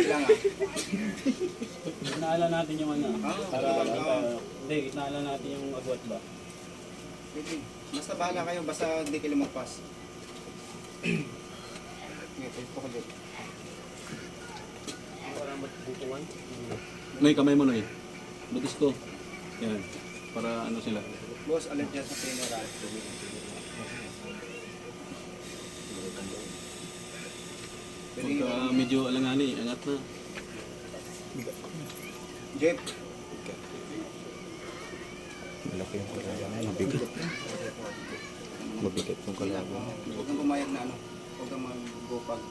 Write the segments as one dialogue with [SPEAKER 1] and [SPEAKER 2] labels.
[SPEAKER 1] lang ah.
[SPEAKER 2] Inaalan natin yung ano. Para,
[SPEAKER 1] oo.
[SPEAKER 2] hindi, inaalan natin yung agwat ba?
[SPEAKER 1] Pwede. Basta bahala kayo, basta hindi kayo lumagpas. Ito ko dito.
[SPEAKER 2] Parang butuan.
[SPEAKER 3] Noy, kamay mo Noy. Butis ko. Yan. Para ano sila.
[SPEAKER 1] Boss, alert dyan sa funeral.
[SPEAKER 3] Pagka medyo alangani, angat na.
[SPEAKER 1] Jeff,
[SPEAKER 4] Malaki yung kalaban. Mabigat. Mabigat yung kalaban.
[SPEAKER 1] huwag kang pumayag na ano. Huwag kang mag-go pag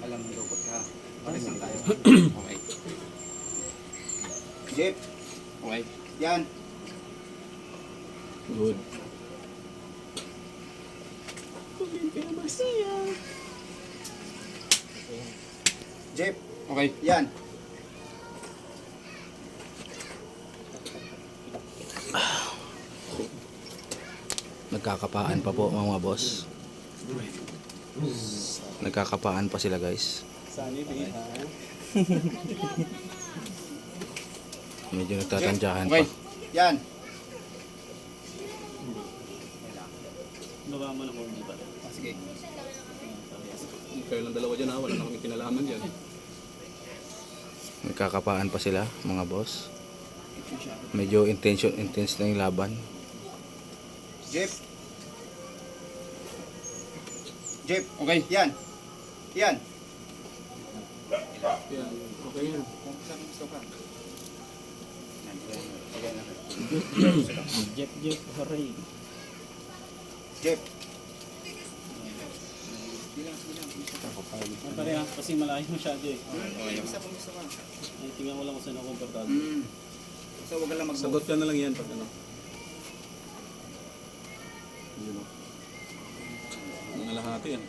[SPEAKER 1] alam mo lupot ka. Pares lang tayo.
[SPEAKER 4] Okay.
[SPEAKER 1] Jeff,
[SPEAKER 4] Okay.
[SPEAKER 1] yan.
[SPEAKER 3] Good.
[SPEAKER 1] Jeff,
[SPEAKER 4] Okay.
[SPEAKER 1] yan.
[SPEAKER 4] Nagkakapaan pa po mga boss. Nagkakapaan pa sila guys.
[SPEAKER 2] Saan ito?
[SPEAKER 4] Medyo nagtatandyahan pa.
[SPEAKER 1] Okay, yan.
[SPEAKER 2] Gawa mo na kung hindi pa.
[SPEAKER 1] Sige.
[SPEAKER 3] Kayo lang dalawa dyan ha. Wala na kami kinalaman dyan.
[SPEAKER 4] Nagkakapaan pa sila mga boss. Medyo intense na yung laban.
[SPEAKER 1] Jeff. Jeff,
[SPEAKER 4] Okay.
[SPEAKER 1] yan. Yan.
[SPEAKER 3] Yan. Okay yan.
[SPEAKER 1] Kung saan gusto ka. Yan.
[SPEAKER 2] Jeff, hooray.
[SPEAKER 1] Jeff. Bilang.
[SPEAKER 2] Ang pareha, kasi malayo masyado eh.
[SPEAKER 1] Isa kung gusto ka.
[SPEAKER 2] Ay, tingnan ko lang kung saan ako komportable.
[SPEAKER 1] So, wag ka lang mag-go.
[SPEAKER 3] Sagot ka na lang yan pag ano. Yun o. Mga lahati yan.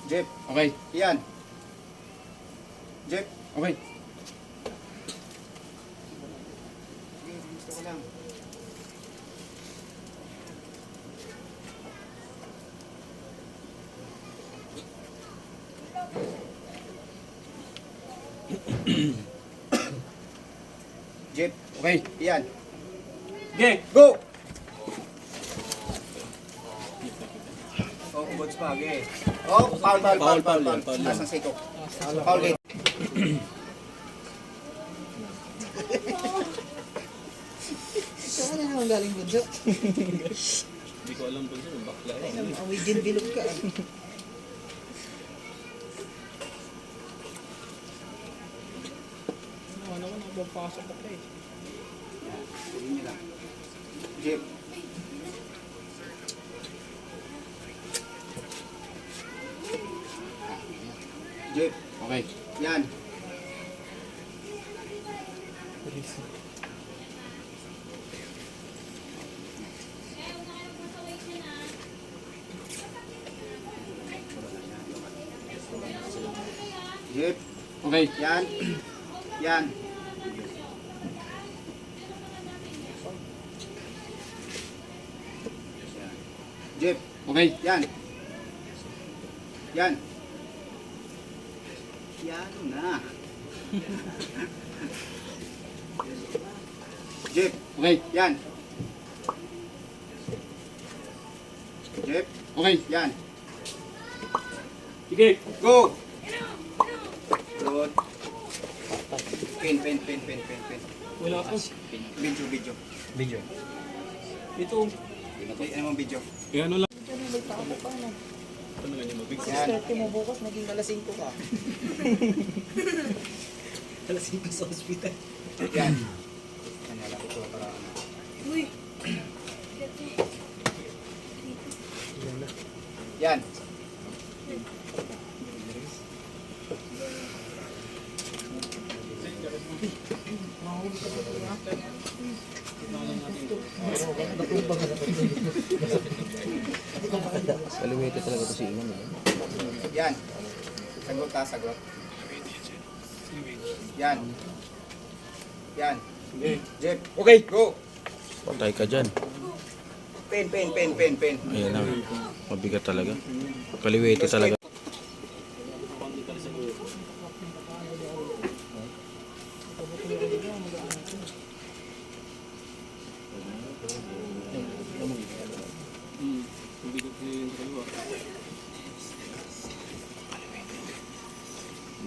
[SPEAKER 1] Jeff,
[SPEAKER 4] Okay.
[SPEAKER 1] yan. Jeff,
[SPEAKER 4] Okay.
[SPEAKER 1] sige, gusto ko lang. Jeff,
[SPEAKER 4] Okay.
[SPEAKER 1] yan.
[SPEAKER 2] Okay!
[SPEAKER 1] Go! Oh, ubots pa, okay. Oh, foul.
[SPEAKER 3] Foul yan.
[SPEAKER 1] Taas ng siko. Foul gate.
[SPEAKER 5] Saan na naman galing bunso?
[SPEAKER 3] Hindi ko alam po siya. Bakla
[SPEAKER 5] Ay,
[SPEAKER 3] yan.
[SPEAKER 5] amoy din bilog ka.
[SPEAKER 2] Ano naman, nakapapasok ako eh.
[SPEAKER 1] Hindi niyo lang. Jeff. Jeff,
[SPEAKER 4] Okay.
[SPEAKER 1] yan. Jeff,
[SPEAKER 4] Okay.
[SPEAKER 1] yan. Yan. Jeff,
[SPEAKER 4] Okay.
[SPEAKER 1] yan. Yan. Yan na. Jeff,
[SPEAKER 4] Okay.
[SPEAKER 1] yan. Jeff,
[SPEAKER 4] Okay.
[SPEAKER 1] yan.
[SPEAKER 2] Sige!
[SPEAKER 1] Go! Good. Pin.
[SPEAKER 2] Wala ako.
[SPEAKER 1] Video.
[SPEAKER 4] Video.
[SPEAKER 2] Ito.
[SPEAKER 1] Ano mong video?
[SPEAKER 3] Eh ano lang.
[SPEAKER 5] May tao pa na.
[SPEAKER 3] Ano nga niya mabigyan.
[SPEAKER 1] Yan.
[SPEAKER 5] Swerte mo bukas, naging alas 5 ka.
[SPEAKER 2] Alas 5 sa hospital.
[SPEAKER 1] Yan. Kanya lang ito para ano.
[SPEAKER 5] Uy!
[SPEAKER 1] Yan.
[SPEAKER 4] Kaliwete talaga ito si Iman.
[SPEAKER 1] Yan. Sagot. Yan. Yan. Jeff.
[SPEAKER 4] Okay.
[SPEAKER 1] Go.
[SPEAKER 4] Patay ka dyan.
[SPEAKER 1] Pen.
[SPEAKER 4] Ayan na. Mabigat talaga. Kaliwete talaga.
[SPEAKER 3] Konti ka rin sa ulo. Mabigat din sa kaliwa.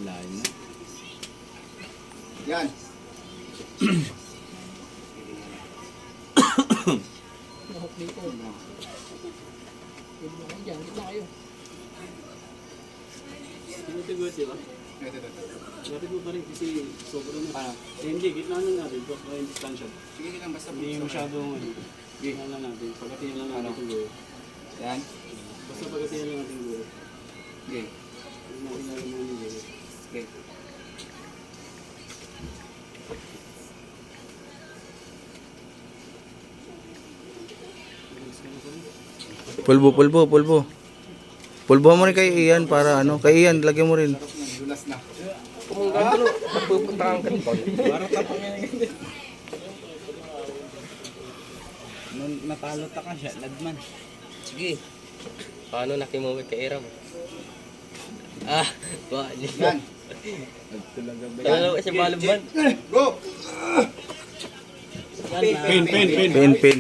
[SPEAKER 3] Lain na.
[SPEAKER 1] Yan.
[SPEAKER 2] Nahok dito. Pwede na kayo dyan. Dito na kayo.
[SPEAKER 3] Tinutiguan, di ba?
[SPEAKER 1] Ito.
[SPEAKER 3] Lapit mo pa rin kasi sobrang na.
[SPEAKER 1] Paano?
[SPEAKER 3] Eh, hindi, gitna na natin. Ito, yung distansya.
[SPEAKER 1] Sige lang, basta
[SPEAKER 3] Hindi masyadong ano. Gitna lang natin. Pagkatiyan lang natin itong guro.
[SPEAKER 1] Yan.
[SPEAKER 3] Basta pagkatiyan lang natin yung guro.
[SPEAKER 1] Okay.
[SPEAKER 3] Huwag natin lang naman yung guro.
[SPEAKER 1] Okay.
[SPEAKER 4] Pulbo. Pulbo mo rin kay Ian para ano. Kay Ian, lagyan mo rin.
[SPEAKER 1] Dulas na. Nung natalo ta ka siya, ladman.
[SPEAKER 5] Sige.
[SPEAKER 6] Paano nakimuwi kay Iram? Ah, ba,
[SPEAKER 1] Yan.
[SPEAKER 6] Ano si Balban?
[SPEAKER 1] Go!
[SPEAKER 3] Pen.
[SPEAKER 4] Pin.